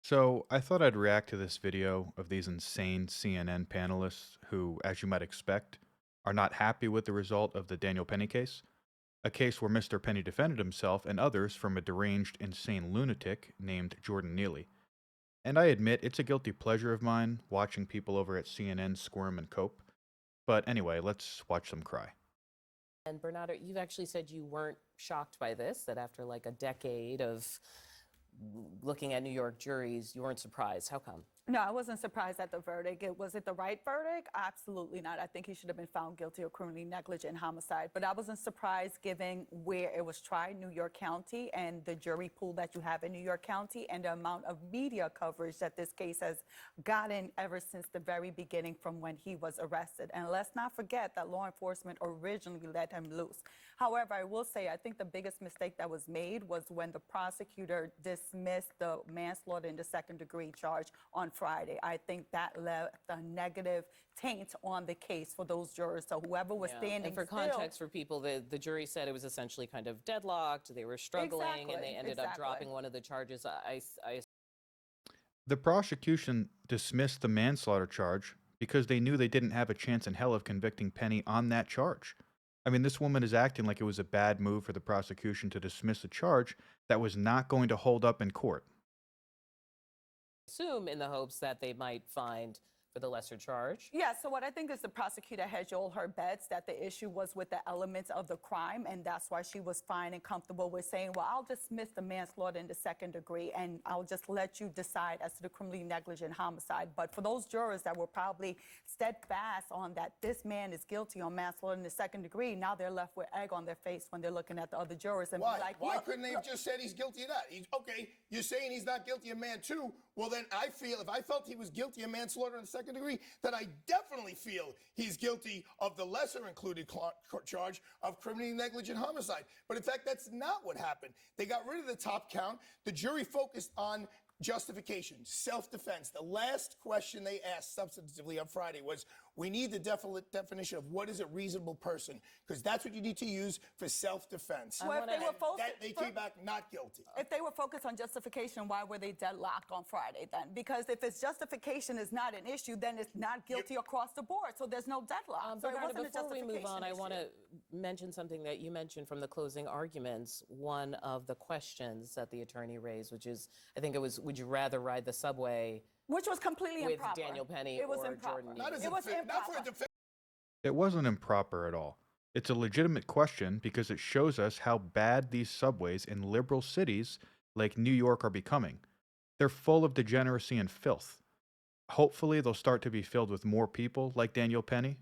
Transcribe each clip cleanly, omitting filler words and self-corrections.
So, I thought I'd react to this video of these insane CNN panelists who, as you might expect, are not happy with the result of the Daniel Penny case, a case where Mr. Penny defended himself and others from a deranged, insane lunatic named Jordan Neely. And I admit it's a guilty pleasure of mine watching people over at CNN squirm and cope. But anyway, let's watch them cry. And Bernardo, you've actually said you weren't shocked by this, that after like a decade of looking at New York juries, you weren't surprised. How come? No, I wasn't surprised at the verdict. Was it the right verdict? Absolutely not. I think he should have been found guilty of criminally negligent homicide. But I wasn't surprised given where it was tried, New York County, and the jury pool that you have in New York County, and the amount of media coverage that this case has gotten ever since the very beginning from when he was arrested. And let's not forget that law enforcement originally let him loose. However, I will say I think the biggest mistake that was made was when the prosecutor dismissed the manslaughter in the second-degree charge on Friday. I think that left a negative taint on the case for those jurors. So whoever was standing And for still, context for people, the jury said it was essentially kind of deadlocked. They were struggling, and they ended up dropping one of the charges. The prosecution dismissed the manslaughter charge because they knew they didn't have a chance in hell of convicting Penny on that charge. I mean, this woman is acting like it was a bad move for the prosecution to dismiss a charge that was not going to hold up in court. assume in the hopes that they might find for the lesser charge. yeah, so what I think is the prosecutor hedged all her bets that the issue was with the elements of the crime, and that's why she was fine and comfortable with saying, well, I'll dismiss the manslaughter in the second degree, and I'll just let you decide as to the criminally negligent homicide. But for those jurors that were probably steadfast on that this man is guilty on manslaughter in the second degree, now they're left with egg on their face when they're looking at the other jurors and Why? be like, Why look, couldn't they have just said he's guilty of that? Okay, you're saying he's not guilty of man two. Well, then I feel if I felt he was guilty of manslaughter in the second degree, then I definitely feel he's guilty of the lesser included charge of criminally negligent homicide. But in fact, that's not what happened. They got rid of the top count. The jury focused on justification, self-defense. The last question they asked substantively on Friday was, we need the definition of what is a reasonable person, because that's what you need to use for self-defense. Well, if they were They came back not guilty. if they were focused on justification, why were they deadlocked on Friday then? Because if it's justification is not an issue, then it's not guilty across the board. So there's no deadlock. So it Bernardo, wasn't a before we move on, I justification want issue. to mention something that you mentioned from the closing arguments. One of the questions that the attorney raised, which is, I think it was, would you rather ride the subway Which was completely with improper. Daniel Penny It was or improper. Jordan Not, Neely? as It was not for a improper. defense. It wasn't improper at all. It's a legitimate question because it shows us how bad these subways in liberal cities like New York are becoming. They're full of degeneracy and filth. Hopefully, they'll start to be filled with more people like Daniel Penny.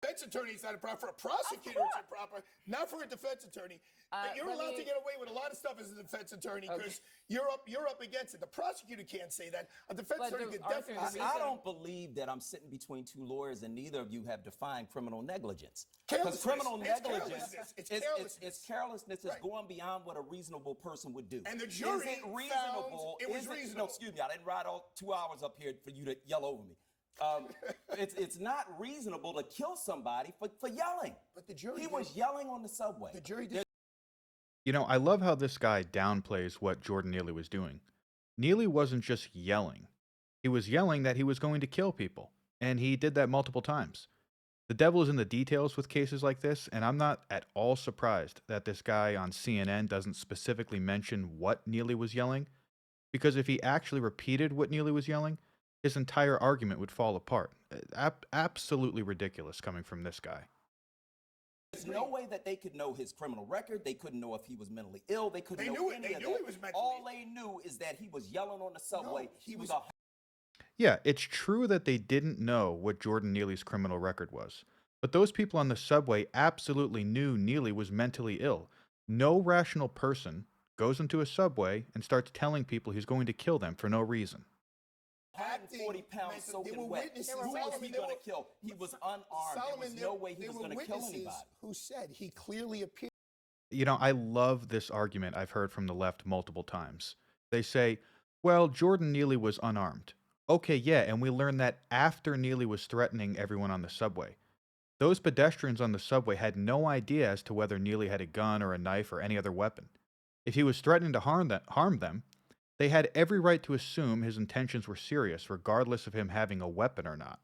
Defense attorney is not improper. For a prosecutor, it's improper. Not for a defense attorney. But you're allowed to get away with a lot of stuff as a defense attorney because you're up against it. The prosecutor can't say that. A defense But attorney could Arthur, definitely say I that. don't believe that I'm sitting between two lawyers and neither of you have defined criminal negligence. Carelessness. criminal It's negligence carelessness. It's is carelessness. it's carelessness. It's Right. going beyond what a reasonable person would do. And the jury is it found reasonable? it was is No, reasonable. excuse me. I didn't ride all 2 hours up here for you to yell over me. It's not reasonable to kill somebody for yelling. But the jury He did. was yelling on the subway. The jury did. You know, I love how this guy downplays what Jordan Neely was doing. Neely wasn't just yelling, he was yelling that he was going to kill people, and he did that multiple times. The devil is in the details with cases like this, and I'm not at all surprised that this guy on CNN doesn't specifically mention what Neely was yelling, because if he actually repeated what Neely was yelling, his entire argument would fall apart. Absolutely ridiculous coming from this guy. There's no way that they could know his criminal record. They couldn't know if he was mentally ill. They couldn't They know knew it. any They of knew that. he was mentally All ill. they knew is that he was yelling on the subway. No, he was- a Yeah, it's true that they didn't know what Jordan Neely's criminal record was. But those people on the subway absolutely knew Neely was mentally ill. No rational person goes into a subway and starts telling people he's going to kill them for no reason. 140 pounds Acting, soaking there were wet. witnesses. Who was he There going were- to kill? He was unarmed. Solomon, there was no way he there was were going to kill witnesses anybody. who said he clearly appeared. You know, I love this argument I've heard from the left multiple times. They say, well, Jordan Neely was unarmed. Okay, yeah, and we learned that after Neely was threatening everyone on the subway. Those pedestrians on the subway had no idea as to whether Neely had a gun or a knife or any other weapon. If he was threatening to harm them, They had every right to assume his intentions were serious, regardless of him having a weapon or not.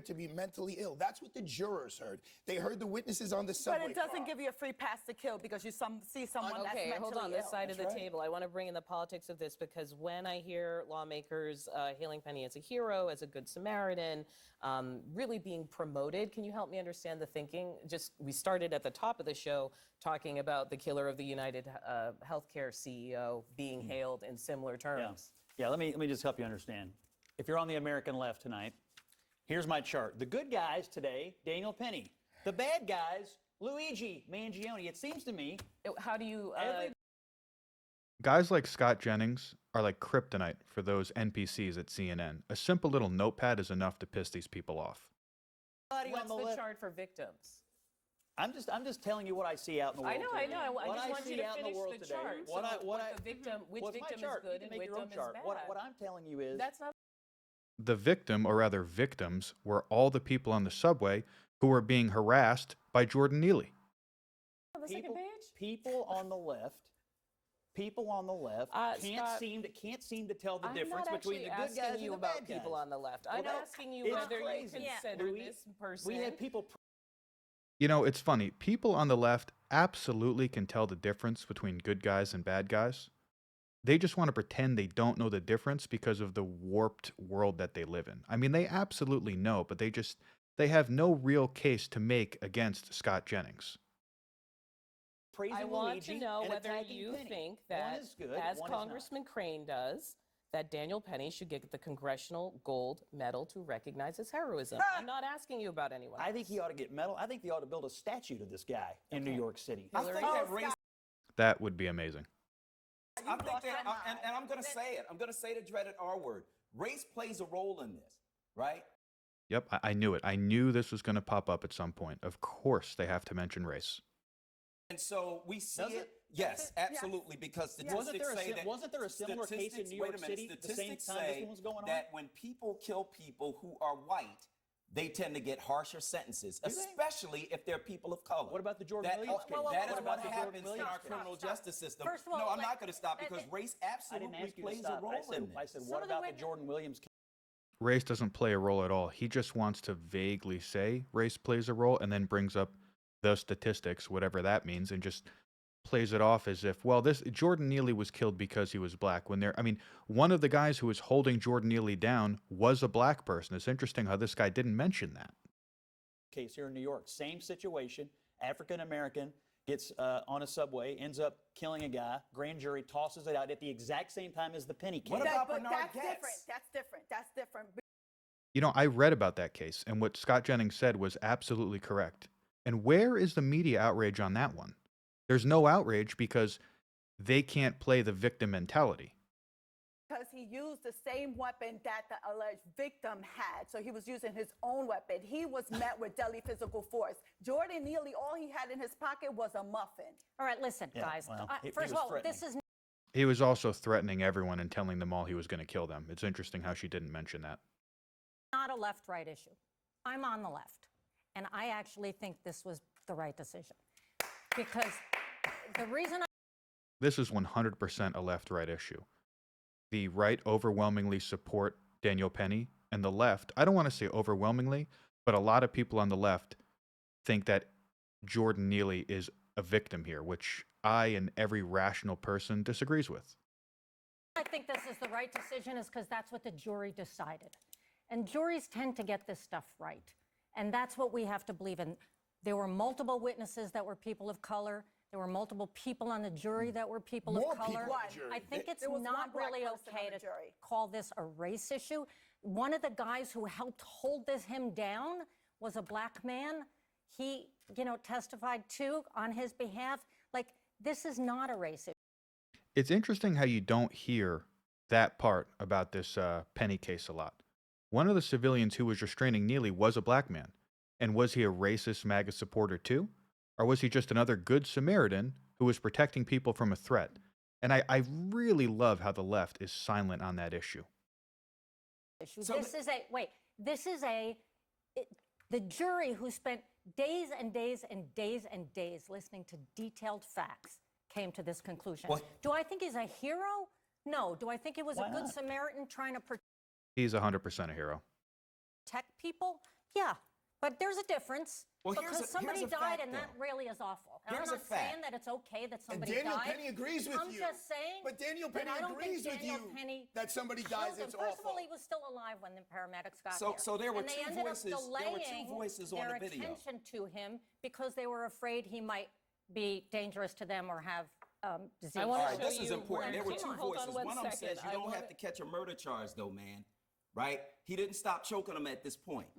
To be mentally ill. That's what the jurors heard. They heard the witnesses on the subway But it doesn't car. give you a free pass to kill because you see someone that's Okay, mentally hold on. ill. This side of the That's right. table, I want to bring in the politics of this because when I hear lawmakers hailing Penny as a hero, as a good Samaritan, really being promoted, can you help me understand the thinking? We started at the top of the show talking about the killer of the United Healthcare CEO being hailed in similar terms. Yeah, let me just help you understand. If you're on the American left tonight, here's my chart. The good guys today, Daniel Penny. The bad guys, Luigi Mangione. It seems to me How do you... Guys like Scott Jennings are like kryptonite for those NPCs at CNN. A simple little notepad is enough to piss these people off. everybody what's on the the left. chart for victims? I'm just telling you what I see out in the world. I today. know. I What just want you see to out in finish world the today. chart. What So I, what I, the victim, which well, it's my victim is chart. good You and can make which your own victim is chart. bad. What I'm telling you is That's not... The victim, or rather victims, were all the people on the subway who were being harassed by Jordan Neely. On the second page? people on the left. People on the left can't Scott, seem to tell the I'm difference not between the good actually guys asking you and the about bad guys. people on the left. I'm Well, asking you it's whether crazy. you consider Louis, this person... We had people. You know, it's funny. People on the left absolutely can tell the difference between good guys and bad guys. They just want to pretend they don't know the difference because of the warped world that they live in. I mean, they absolutely know, but they have no real case to make against Scott Jennings. Praising I want to Luigi know and whether attacking you Penny. think One that, is good, as one is not. Congressman Crane does, that Daniel Penny should get the Congressional Gold Medal to recognize his heroism. I'm not asking you about anyone I else. think he ought to get medal. I think they ought to build a statue to this guy in New York City. I think that race. That would be amazing. I think that, and I'm going to say it. I'm going to say the dreaded R word. Race plays a role in this, right? Yep, I knew it. I knew this was going to pop up at some point. Of course, they have to mention race. And so we see Does it. it? Yes, absolutely, because statistics say that. Wasn't there a similar case in New York City at the same Statistics time this say one was going on? that when people kill people who are white, they tend to get harsher sentences, Do they? especially if they're people of color. What about the Jordan That, Williams okay, case? that What is about what the Jordan happens in Williams our case? criminal justice system. First of all, no, I'm like, not going to stop because race I didn't absolutely ask you to plays a stop. role in this. I said, Some what of the about the witness- Jordan Williams case? Race doesn't play a role at all. He just wants to vaguely say race plays a role and then brings up the statistics, whatever that means, and just plays it off as if, well, this Jordan Neely was killed because he was black. One of the guys who was holding Jordan Neely down was a black person. It's interesting how this guy didn't mention that. Case here in New York. Same situation. African American gets on a subway, ends up killing a guy. Grand jury tosses it out at the exact same time as the Penny case. What about But Bernard that's Getz? different. That's different. That's different. You know, I read about that case, and what Scott Jennings said was absolutely correct. And where is the media outrage on that one? There's no outrage because they can't play the victim mentality. Because he used the same weapon that the alleged victim had. So he was using his own weapon. He was met with deadly physical force. Jordan Neely, all he had in his pocket was a muffin. All right, listen, Yeah, guys. well, he First of was all, this threatening. is He was also threatening everyone and telling them all he was going to kill them. It's interesting how she didn't mention that. not a left-right issue. I'm on the left, and I actually think this was the right decision. Because the reason This is 100% a left-right issue. The right overwhelmingly support Daniel Penny, and the left, I don't want to say overwhelmingly, but a lot of people on the left think that Jordan Neely is a victim here, which I and every rational person disagrees with. I think this is the right decision is because that's what the jury decided. And juries tend to get this stuff right. And that's what we have to believe in. There were multiple witnesses that were people of color. There were multiple people on the jury that were people More of color. people on the jury. I think it's There was not one black really person on okay the to jury. call this a race issue. One of the guys who helped hold him down was a black man. He, testified too on his behalf. Like, this is not a race issue. It's interesting how you don't hear that part about this Penny case a lot. One of the civilians who was restraining Neely was a black man. And was he a racist MAGA supporter too? Or was he just another good Samaritan who was protecting people from a threat? And I really love how the left is silent on that issue. So The jury who spent days and days and days and days listening to detailed facts came to this conclusion. Well- Do I think he's a hero? No. Do I think he was Why a good not? Samaritan trying to He's 100% a hero. protect people? Yeah. But there's a difference. Well, because somebody here's a died, fact, and that though. really is awful. And Here's I'm a not saying fact. that it's okay that And somebody Daniel died. Penny agrees with I'm you. just saying. But Daniel that Penny I don't agrees think with Daniel you Penny that somebody dies, killed him. it's First of all, awful. he was still alive when the paramedics got So- there. so there were and they two ended voices- up there were two delaying voices on their the video. attention to him because they were afraid he might be dangerous to them or have disease. I All wanna right, show this is you important. There were where- two Hold on voices. one One of them second. says you I don't wanna- have to catch a murder charge, though, man. Right? He didn't stop choking him at this point.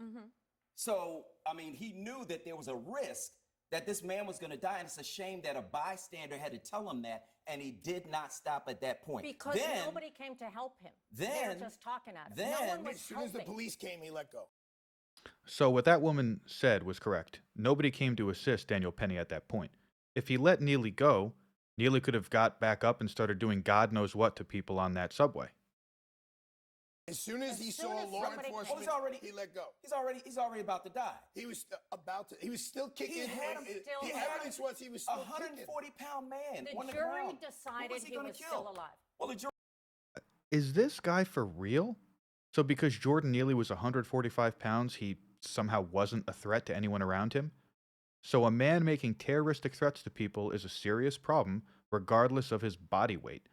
So, I mean, he knew that there was a risk that this man was going to die, and it's a shame that a bystander had to tell him that, and he did not stop at that point. Because then, nobody came to help him. they then- were just talking at him. then- no one was As soon as the helping. police came, he let go. So what that woman said was correct. Nobody came to assist Daniel Penny at that point. If he let Neely go, Neely could have got back up and started doing God knows what to people on that subway. As soon as he soon saw as law somebody came- enforcement, he's already- he let go. he's already about to die. He was about to. He was still kicking. He had him still The alive. evidence was he was A still kicking. 140-pound man The on the jury ground. Who decided was he gonna was kill? still alive. Well, the jury Is this guy for real? So because Jordan Neely was 145 pounds, he somehow wasn't a threat to anyone around him? So a man making terroristic threats to people is a serious problem, regardless of his body weight.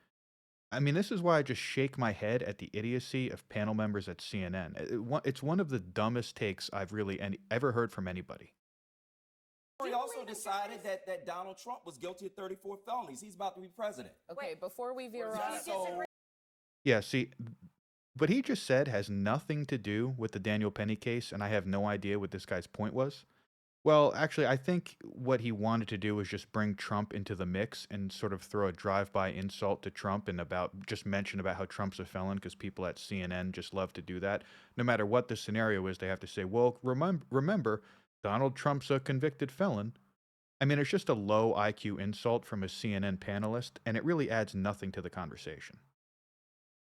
I mean, this is why I just shake my head at the idiocy of panel members at CNN. It's one of the dumbest takes I've really ever heard from anybody. jury also decided that Donald Trump was guilty of 34 felonies. He's about to be president. Okay, before we veer Where's off. that? So, Yeah, see, what he just said has nothing to do with the Daniel Penny case, and I have no idea what this guy's point was. Well, actually, I think what he wanted to do was just bring Trump into the mix and sort of throw a drive-by insult to Trump and just mention about how Trump's a felon because people at CNN just love to do that. No matter what the scenario is, they have to say, well, remember, Donald Trump's a convicted felon. I mean, it's just a low IQ insult from a CNN panelist, and it really adds nothing to the conversation.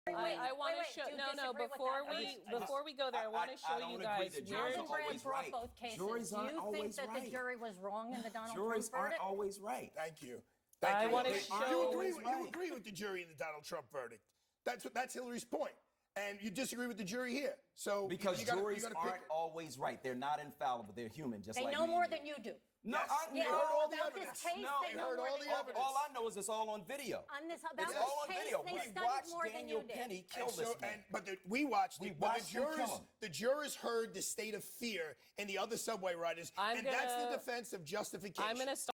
I want wait, to show. do you No, disagree with before that? we before we go there, I want to show don't you agree guys that where. juries Jonathan Brand always brought right. both cases. Juries Do aren't you think always that right. the jury was wrong in the Donald Juries Trump aren't verdict? always right. Thank you. I Thank you. wanna You show- agree. Always right. You agree with the jury in the Donald Trump verdict. That's Hillary's point, and you disagree with the jury here. So Because you gotta, juries you gotta aren't pick. always right. They're not infallible. They're human, just They like know me more and you. than you do. No, Yes. I You Yeah, heard all the about this evidence. case, No, they you know heard more all than the you do. evidence. All I know is it's all on video. On this, about It's this all on case, video. they We studied watched more than Daniel you did. Penny kill And this so, man. we watched We it, but watched him kill him. the jurors heard the state of fear in the other subway riders, I'm and that's the gonna- defense of justification. I'm going to start.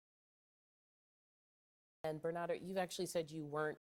And Bernardo, you've actually said you weren't